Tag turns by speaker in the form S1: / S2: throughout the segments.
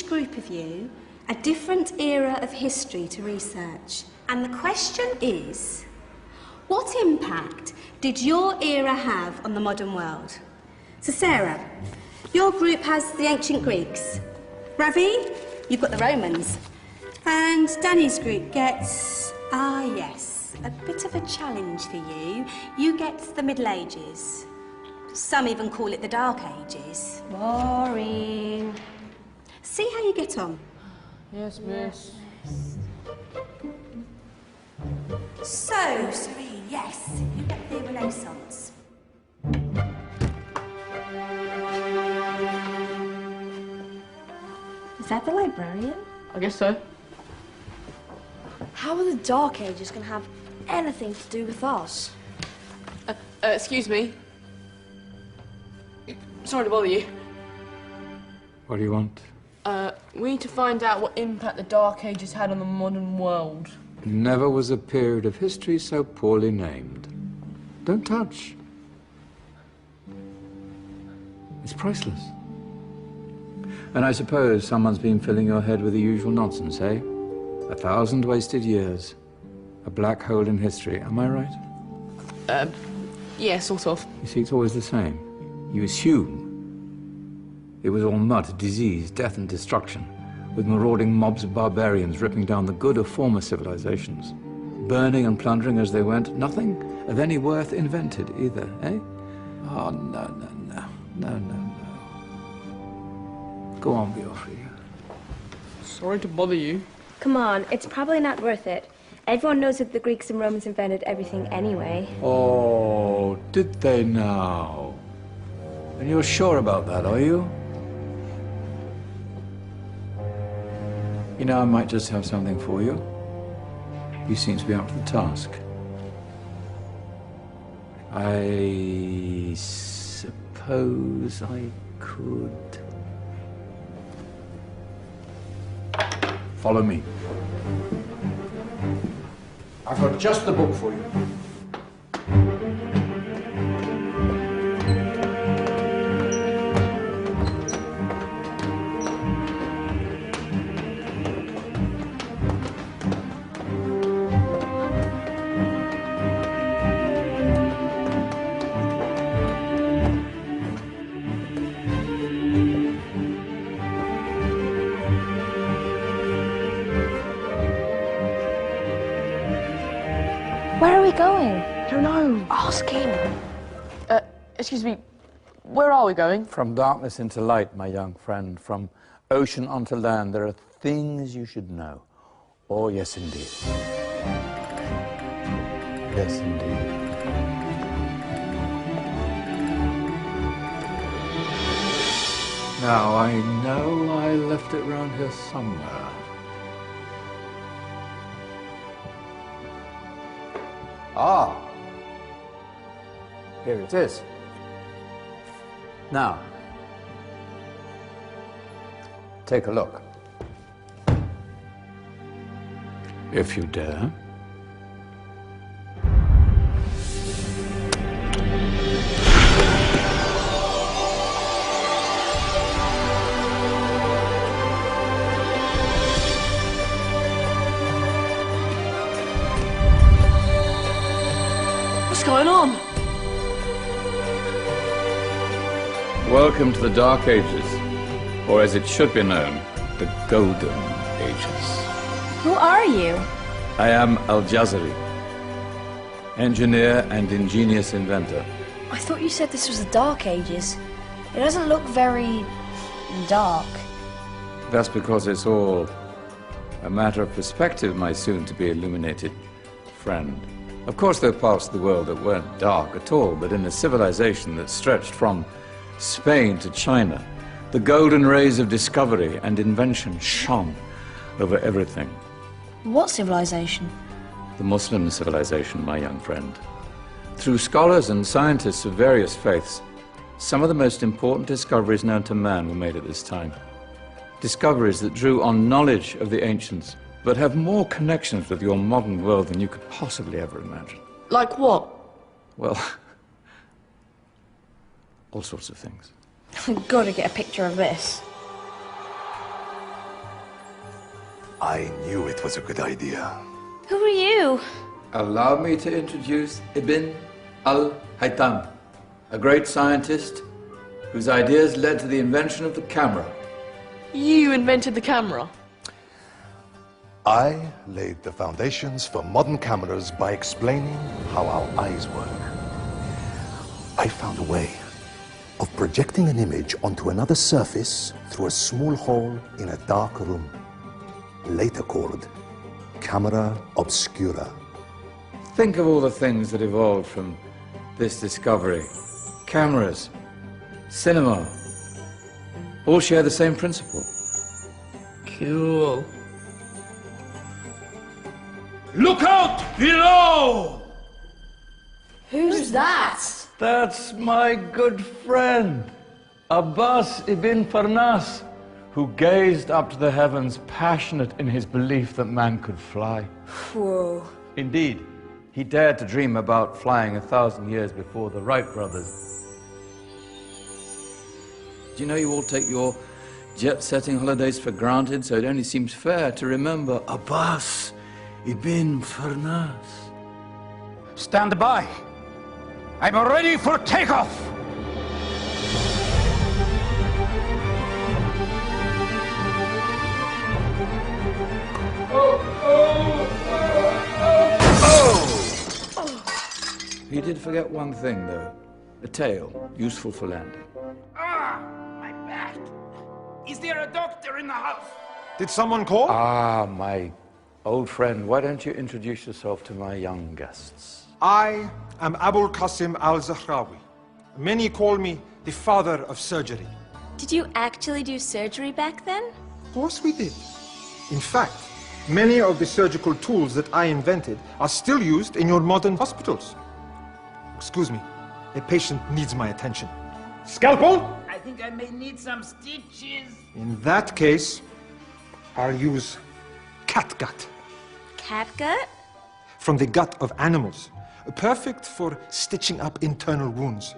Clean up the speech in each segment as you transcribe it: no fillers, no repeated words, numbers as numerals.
S1: each group of you a different era of history to research. And the question is, what impact did your era have on the modern world? So Sarah, your group has the ancient Greeks. Ravi, you've got the Romans. And Danny's group gets, yes, a bit of a challenge for you. You get the Middle Ages. Some even call it the Dark Ages. Boring. See how you get on.
S2: Yes, miss.
S1: So, Serene, yes, you get the Renaissance.
S3: Is that the librarian?
S2: I guess so.
S3: How are the Dark Ages going to have anything to do with us?
S2: Excuse me. Sorry to bother you.
S4: What do you want?
S2: We need to find out what impact the Dark Ages had on the modern world.
S4: Never was a period of history so poorly named. Don't touch. It's priceless. And I suppose someone's been filling your head with the usual nonsense, eh? 1,000 wasted years. A black hole in history, am I right?
S2: Yeah, sort of.
S4: You see, it's always the same. You assume it was all mud, disease, death and destruction, with marauding mobs of barbarians ripping down the good of former civilizations, burning and plundering as they went, nothing of any worth invented either, eh? Oh, no. Go on, Beofrey.
S2: Sorry to bother you.
S3: Come on, it's probably not worth it. Everyone knows that the Greeks and Romans invented everything anyway.
S4: Oh, did they now? And you're sure about that, are you? You know, I might just have something for you. You seem to be up to the task. I suppose I could... Follow me. I've got just the book for you.
S3: Where are we going?
S2: I don't know.
S3: Ask him.
S2: Excuse me. Where are we going?
S4: From darkness into light, my young friend. From ocean onto land, there are things you should know. Oh, yes, indeed. Yes, indeed. Now, I know I left it around here somewhere. Ah, here it is. Now, take a look. If you dare.
S2: What's going on?
S4: Welcome to the Dark Ages, or as it should be known, the Golden Ages.
S3: Who are you?
S4: I am Al-Jazari, engineer and ingenious inventor.
S3: I thought you said this was the Dark Ages. It doesn't look very dark.
S4: That's because it's all a matter of perspective, my soon-to-be illuminated friend. Of course, there are parts of the world that weren't dark at all, but in a civilization that stretched from Spain to China, the golden rays of discovery and invention shone over everything.
S3: What civilization?
S4: The Muslim civilization, my young friend. Through scholars and scientists of various faiths, some of the most important discoveries known to man were made at this time. Discoveries that drew on knowledge of the ancients, but have more connections with your modern world than you could possibly ever imagine.
S2: Like what?
S4: Well, all sorts of things.
S3: I've got to get a picture of this.
S5: I knew it was a good idea.
S3: Who are you?
S4: Allow me to introduce Ibn al-Haytham, a great scientist whose ideas led to the invention of the camera.
S2: You invented the camera?
S5: I laid the foundations for modern cameras by explaining how our eyes work. I found a way of projecting an image onto another surface through a small hole in a dark room, later called camera obscura.
S4: Think of all the things that evolved from this discovery. Cameras, cinema, all share the same principle.
S2: Cool.
S6: Look out below!
S3: Who's that?
S4: That's my good friend, Abbas ibn Farnas, who gazed up to the heavens, passionate in his belief that man could fly.
S3: Whoa.
S4: Indeed, he dared to dream about flying 1,000 years before the Wright brothers. Do you know you all take your jet-setting holidays for granted, so it only seems fair to remember Abbas ibn Farnas?
S6: Stand by. I'm ready for takeoff.
S4: He did forget one thing, though. A tail, useful for landing.
S6: Ah, my back. Is there a doctor in the house?
S5: Did someone call?
S4: Ah, my old friend, why don't you introduce yourself to my young guests?
S7: I am Abul Qasim al-Zahrawi. Many call me the father of surgery.
S8: Did you actually do surgery back then?
S7: Of course we did. In fact, many of the surgical tools that I invented are still used in your modern hospitals. Excuse me, a patient needs my attention. Scalpel?
S6: I think I may need some stitches.
S7: In that case, I'll use catgut.
S8: Catgut?
S7: From the gut of animals. Perfect for stitching up internal wounds.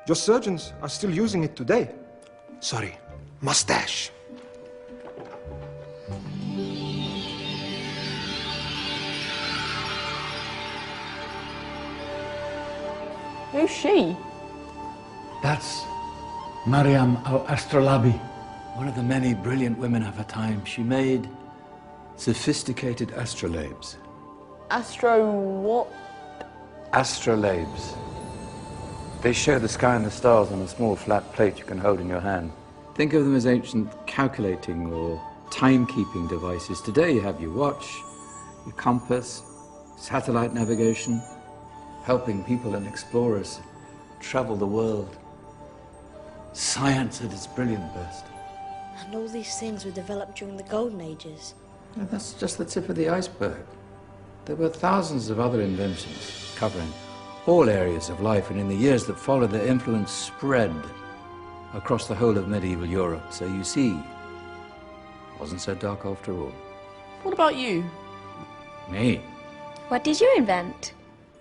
S7: Your surgeons are still using it today. Sorry, mustache.
S2: Who's she?
S4: That's Maryam al-Astrolabi, one of the many brilliant women of her time. She made sophisticated astrolabes.
S2: Astro what?
S4: Astrolabes. They show the sky and the stars on a small flat plate you can hold in your hand. Think of them as ancient calculating or timekeeping devices. Today you have your watch, your compass, satellite navigation, helping people and explorers travel the world. Science at its brilliant best.
S3: And all these things were developed during the Golden Ages.
S4: And that's just the tip of the iceberg. There were thousands of other inventions covering all areas of life, and in the years that followed, their influence spread across the whole of medieval Europe. So you see, it wasn't so dark after all.
S2: What about you?
S4: Me?
S8: What did you invent?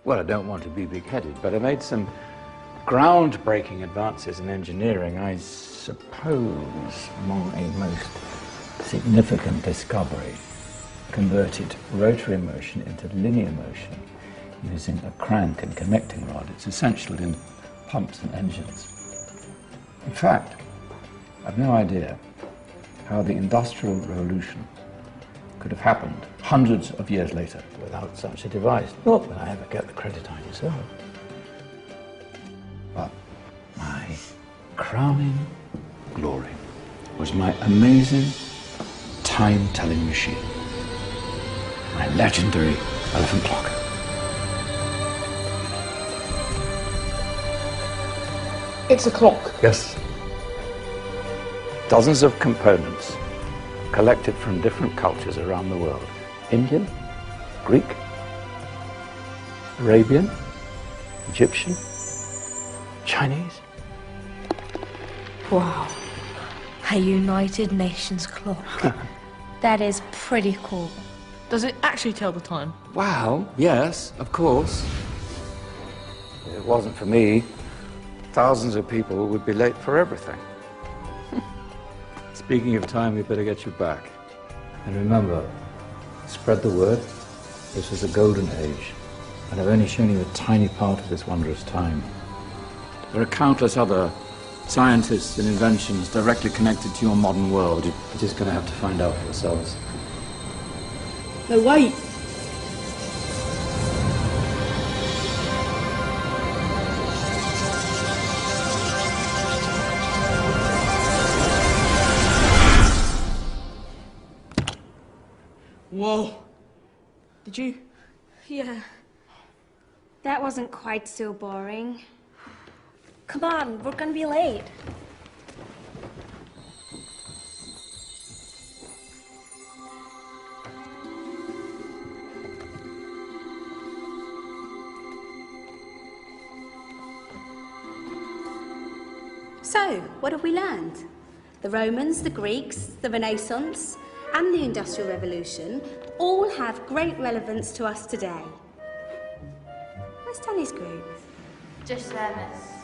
S4: Well, I don't want to be big-headed, but I made some groundbreaking advances in engineering. I suppose my most significant discovery converted rotary motion into linear motion using a crank and connecting rod. It's essential in pumps and engines. In fact, I've no idea how the Industrial Revolution could have happened hundreds of years later without such a device. Not that I ever get the credit I deserve. But my crowning glory was my amazing time-telling machine, my legendary elephant clock.
S2: It's a clock.
S4: Yes. Dozens of components collected from different cultures around the world. Indian, Greek, Arabian, Egyptian, Chinese.
S3: Wow. A United Nations clock.
S8: That is pretty cool.
S2: Does it actually tell the time?
S4: Wow, yes, of course. If it wasn't for me, thousands of people would be late for everything. Speaking of time, we better get you back. And remember, Spread the word. This was a golden age, and I've only shown you a tiny part of this wondrous time. There are countless other scientists and inventions directly connected to your modern world. You're just going to have to find out for yourselves.
S2: No, wait! Whoa! Did you?
S1: Yeah. That wasn't quite so boring.
S3: Come on, we're gonna be late.
S1: So, what have we learned? The Romans, the Greeks, the Renaissance, and the Industrial Revolution all have great relevance to us today. Where's Danny's group?
S8: Just there, miss.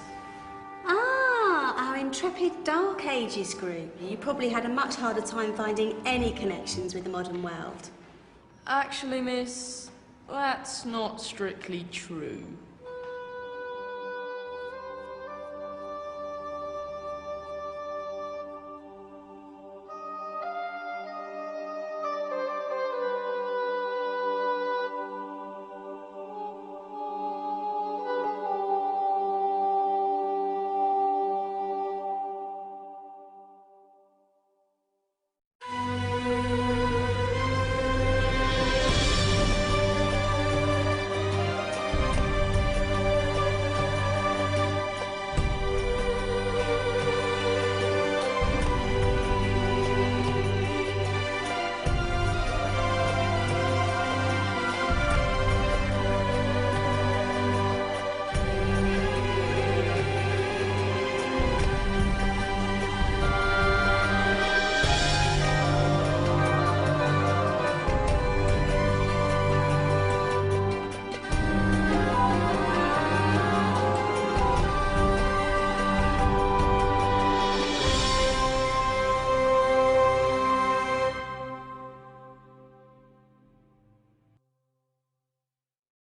S1: Ah, our intrepid Dark Ages group. You probably had a much harder time finding any connections with the modern world.
S2: Actually, miss, that's not strictly true.